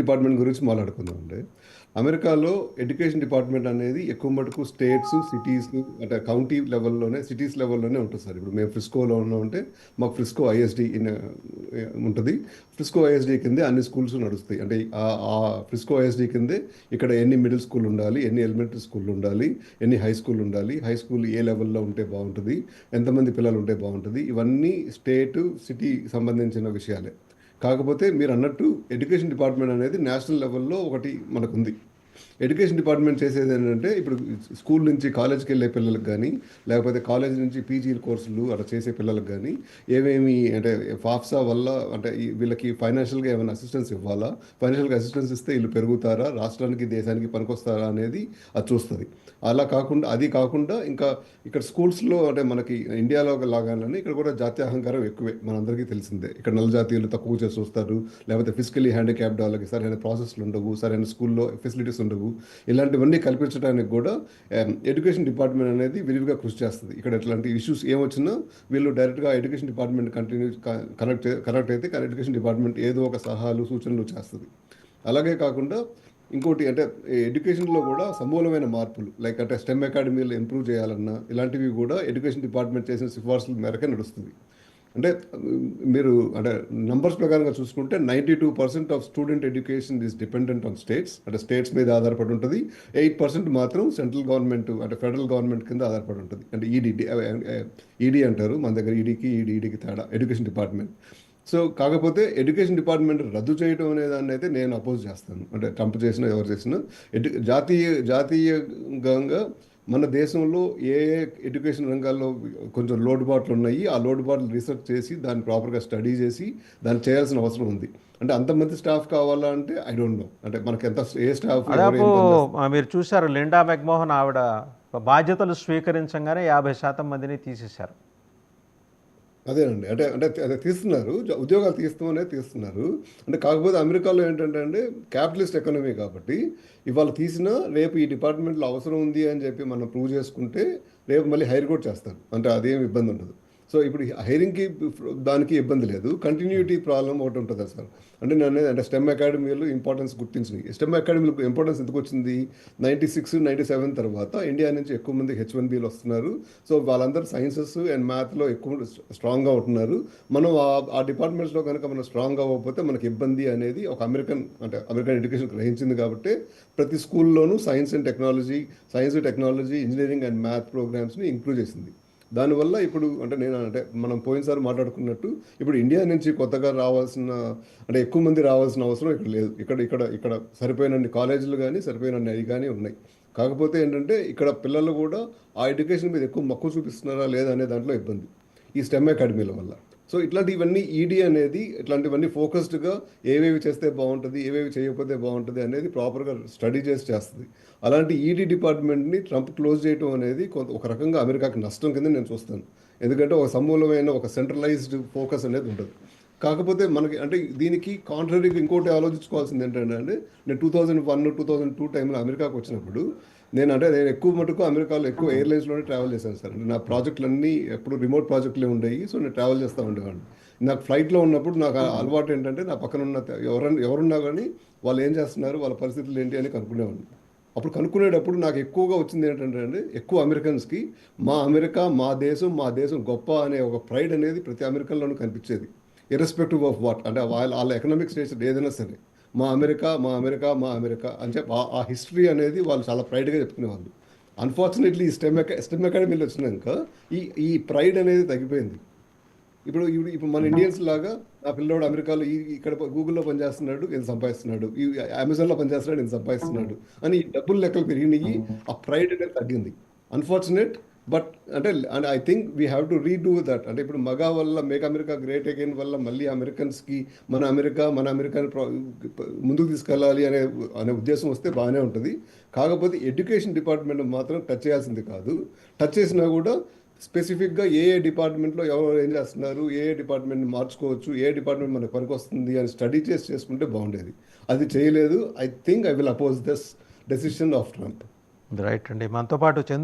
Department గురించి మాట్లాడుకుందామండి. అమెరికాలో ఎడ్యుకేషన్ డిపార్ట్మెంట్ అనేది ఎక్కువ మటుకు స్టేట్స్, సిటీస్ అంటే కౌంటీ లెవెల్‌లోనే సిటీస్ లెవెల్‌లోనే ఉంటుంది సార్. ఇప్పుడు మేము ఫ్రిస్కోలో ఉన్నామంటే మాకు ఫ్రిస్కో ఐఎస్‌డి ఉంటది. ఫ్రిస్కో ఐఎస్‌డి కిందే అన్ని స్కూల్స్ నడుస్తాయి. అంటే ఆ ఫ్రిస్కో ఐఎస్‌డి కిందే ఇక్కడ ఎన్ని మిడిల్ స్కూల్ ఉండాలి, ఎన్ని ఎలిమెంటరీ స్కూల్ ఉండాలి, ఎన్ని హై స్కూల్ ఉండాలి, హై స్కూల్ ఏ లెవెల్‌లో ఉంటే బాగుంటుంది, ఎంతమంది పిల్లలు ఉంటే బాగుంటుంది, ఇవన్నీ స్టేటు, సిటీ సంబంధించిన విషయాలే. కాకపోతే మీరు అన్నట్టు ఎడ్యుకేషన్ డిపార్ట్మెంట్ అనేది నేషనల్ లెవెల్లో ఒకటి మనకుంది. ఎడ్యుకేషన్ డిపార్ట్మెంట్ చేసేది ఏంటంటే ఇప్పుడు స్కూల్ నుంచి కాలేజ్కి వెళ్ళే పిల్లలకు కానీ, లేకపోతే కాలేజ్ నుంచి పీజీ కోర్సులు అలా చేసే పిల్లలకు కానీ ఏమేమి అంటే ఫాఫ్సా వల్ల అంటే వీళ్ళకి ఫైనాన్షియల్గా ఏమైనా అసిస్టెన్స్ ఇవ్వాలా, ఫైనాన్షియల్గా అసిస్టెన్స్ ఇస్తే వీళ్ళు పెరుగుతారా, రాష్ట్రానికి దేశానికి పనికొస్తారా అనేది అది చూస్తుంది. అలా కాకుండా అది కాకుండా ఇంకా ఇక్కడ స్కూల్స్లో అంటే మనకి ఇండియాలో లాగానే ఇక్కడ కూడా జాతీయ అహంకారం ఎక్కువే, మనందరికీ తెలిసిందే. ఇక్కడ నల్ల జాతీయులు తక్కువ చేసి చూస్తారు, లేకపోతే ఫిజికలీ హ్యాండిక్యాప్డ్ వాళ్ళకి సరైన ప్రాసెస్లు ఉండవు, సరైన స్కూల్లో ఫెసిలిటీస్ ఉండవు. ఇలాంటివన్నీ కల్పించడానికి కూడా ఎడ్యుకేషన్ డిపార్ట్మెంట్ అనేది విరివిగా కృషి చేస్తుంది. ఇక్కడ ఇట్లాంటి ఇష్యూస్ ఏమొచ్చినా వీళ్ళు డైరెక్ట్గా ఎడ్యుకేషన్ డిపార్ట్మెంట్ కనెక్ట్ అయితే ఎడ్యుకేషన్ డిపార్ట్మెంట్ ఏదో ఒక సలహాలు సూచనలు చేస్తుంది. అలాగే కాకుండా ఇంకోటి అంటే ఎడ్యుకేషన్లో కూడా సమూలమైన మార్పులు లైక్ అంటే స్టెమ్ అకాడమీలు ఇంప్రూవ్ చేయాలన్నా ఇలాంటివి కూడా ఎడ్యుకేషన్ డిపార్ట్మెంట్ చేసిన సిఫార్సుల మేరకే నడుస్తుంది. అంటే మీరు అంటే నంబర్స్ ప్రకారంగా చూసుకుంటే 92% of student education is dependent on states, అంటే స్టేట్స్ మీద ఆధారపడి ఉంటుంది. 8% మాత్రం సెంట్రల్ గవర్నమెంట్ అంటే ఫెడరల్ గవర్నమెంట్ కింద ఆధారపడి ఉంటుంది. అంటే ఈడీ అంటారు మన దగ్గర, ఈడీకి తేడా ఎడ్యుకేషన్ డిపార్ట్మెంట్. సో కాకపోతే ఎడ్యుకేషన్ డిపార్ట్మెంట్ రద్దు చేయడం అనే దాన్ని అయితే నేను అపోజ్ చేస్తాను. అంటే ట్రంప్ చేసినా ఎవరు చేసినా జాతీయంగా మన దేశంలో ఏ ఏ ఎడ్యుకేషన్ రంగాల్లో కొంచెం లోటుపాట్లు ఉన్నాయి, ఆ లోటుపాట్లు రీసెర్చ్ చేసి దాన్ని ప్రాపర్గా స్టడీ చేసి దాన్ని చేయాల్సిన అవసరం ఉంది. అంటే అంతమంది స్టాఫ్ కావాలా అంటే ఐ డోంట్ నో, అంటే మనకి ఎంత ఏ స్టాఫ్ ఎవరు దాదాపు ఏం పని చేస్తారు. మీరు చూశారు లిండా మెక్మోహన్ ఆవిడ బాధ్యతలు స్వీకరించగానే 50% మందిని తీసేశారు. అదేనండి, అంటే అంటే అదే తీస్తున్నారు, ఉద్యోగాలు తీస్తామనే తీస్తున్నారు. అంటే కాకపోతే అమెరికాలో ఏంటంటే అండి క్యాపిటలిస్ట్ ఎకానమీ కాబట్టి ఇవాళ తీసినా రేపు ఈ డిపార్ట్మెంట్లో అవసరం ఉంది అని చెప్పి మనం ప్రూవ్ చేసుకుంటే రేపు మళ్ళీ హైర్ కూడా చేస్తారు, అంటే అదేం ఇబ్బంది ఉండదు. సో ఇప్పుడు హైరింగ్కి దానికి ఇబ్బంది లేదు, కంటిన్యూటీ ప్రాబ్లం ఒకటి ఉంటుంది సార్. అంటే నేను అనేది అంటే స్టెమ్ అకాడమీలు ఇంపార్టెన్స్ గుర్తించినాయి. స్టెమ్ అకాడమీలకు ఇంపార్టెన్స్ ఎందుకు వచ్చింది, 96, 97 తర్వాత ఇండియా నుంచి ఎక్కువ మంది H1Bలు వస్తున్నారు. సో వాళ్ళందరూ సైన్సెస్ అండ్ మ్యాథ్లో ఎక్కువ స్ట్రాంగ్గా ఉంటున్నారు. మనం ఆ డిపార్ట్మెంట్స్లో కనుక మనం స్ట్రాంగ్ అవ్వకపోతే మనకి ఇబ్బంది అనేది ఒక అమెరికన్ ఎడ్యుకేషన్ గ్రహించింది కాబట్టి ప్రతి స్కూల్లోనూ science technology, engineering and math ప్రోగ్రామ్స్ని ఇంక్లూడ్ చేసింది. దానివల్ల ఇప్పుడు అంటే మనం పోయినసారి మాట్లాడుకున్నట్టు ఇప్పుడు ఇండియా నుంచి కొత్తగా రావాల్సిన అంటే ఎక్కువ మంది రావాల్సిన అవసరం ఇక్కడ లేదు. ఇక్కడ ఇక్కడ ఇక్కడ సరిపోయినన్ని కాలేజీలు కానీ సరిపోయినన్ని అవి కానీ ఉన్నాయి. కాకపోతే ఏంటంటే ఇక్కడ పిల్లలు కూడా ఆ ఎడ్యుకేషన్ మీద ఎక్కువ మక్కువ చూపిస్తున్నారా లేదా అనే దాంట్లో ఇబ్బంది ఈ స్టెమ్ అకాడమీల వల్ల. సో ఇట్లాంటివన్నీ ఈడీ అనేది ఇట్లాంటివన్నీ ఫోకస్డ్గా ఏవేవి చేస్తే బాగుంటుంది, ఏవేవి చేయకపోతే బాగుంటుంది అనేది ప్రాపర్గా స్టడీ చేసి చేస్తుంది. అలాంటి ఈడీ డిపార్ట్మెంట్ని ట్రంప్ క్లోజ్ చేయడం అనేది ఒక రకంగా అమెరికాకి నష్టం కింద నేను చూస్తాను. ఎందుకంటే ఒక సమూలమైన ఒక సెంట్రలైజ్డ్ ఫోకస్ అనేది ఉంటుంది. కాకపోతే మనకి అంటే దీనికి కాంట్రరీగా ఇంకోటి ఆలోచించుకోవాల్సింది ఏంటంటే అండి, నేను 2001, 2002 టైంలో అమెరికాకు వచ్చినప్పుడు నేను ఎక్కువ మటుకు అమెరికాలో ఎక్కువ ఎయిర్లైన్స్లోనే ట్రావెల్ చేశాను సార్. అంటే నా ప్రాజెక్టులన్నీ ఎప్పుడు రిమోట్ ప్రాజెక్టులే ఉండేవి. సో నేను ట్రావెల్ చేస్తూ ఉండేవాడిని. నాకు ఫ్లైట్లో ఉన్నప్పుడు నాకు అలవాటు ఏంటంటే నా పక్కన ఉన్న ఎవరున్నా కానీ వాళ్ళు ఏం చేస్తున్నారు, వాళ్ళ పరిస్థితులు ఏంటి అని కనుక్కునేవాడిని. అప్పుడు కనుక్కునేటప్పుడు నాకు ఎక్కువగా వచ్చింది ఏంటంటే అండి, ఎక్కువ అమెరికన్స్కి మా అమెరికా మా దేశం గొప్ప అనే ఒక ప్రైడ్ అనేది ప్రతి అమెరికన్లోనూ కనిపించేది. ఇర్రెస్పెక్టివ్ ఆఫ్ వాట్ అంటే వాళ్ళ ఎకనామిక్ స్టేటస్ ఏదైనా సరే మా అమెరికా అని చెప్పి ఆ హిస్టరీ అనేది వాళ్ళు చాలా ప్రైడ్గా చెప్పుకునేవాళ్ళు. అన్ఫార్చునేట్లీ ఈ స్టెమ్ అకాడమీలో వచ్చినాక ఈ ఈ ప్రైడ్ అనేది తగ్గిపోయింది. ఇప్పుడు ఇప్పుడు ఇప్పుడు మన ఇండియన్స్ లాగా నా పిల్లోడు అమెరికాలో ఇక్కడ గూగుల్లో పనిచేస్తున్నాడు ఇంత సంపాదిస్తున్నాడు, ఈ అమెజాన్లో పనిచేస్తున్నాడు ఇంత సంపాదిస్తున్నాడు అని ఈ డబ్బులు లెక్కలు పెరిగినాయి, ఆ ప్రైడ్ అనేది తగ్గింది. అన్ఫార్చునేట్ బట్ అంటే I think we have to redo that. అంటే ఇప్పుడు మగా వల్ల మేక్ అమెరికా గ్రేట్ అగైన్ వల్ల మళ్ళీ అమెరికన్స్కి మన అమెరికన్ ముందుకు తీసుకెళ్ళాలి అనే అనే ఉద్దేశం వస్తే బాగానే ఉంటుంది. కాకపోతే ఎడ్యుకేషన్ డిపార్ట్మెంట్ మాత్రం టచ్ చేయాల్సింది కాదు. టచ్ చేసినా కూడా స్పెసిఫిక్గా ఏ ఏ డిపార్ట్మెంట్లో ఎవరు ఏం చేస్తున్నారు, ఏ ఏ డిపార్ట్మెంట్ని మార్చుకోవచ్చు, ఏ డిపార్ట్మెంట్ మనకు పనికొస్తుంది అని స్టడీ చేసుకుంటే బాగుండేది. అది చేయలేదు. I think I will oppose this decision of Trump. Right అండి. మనతో పాటు చందు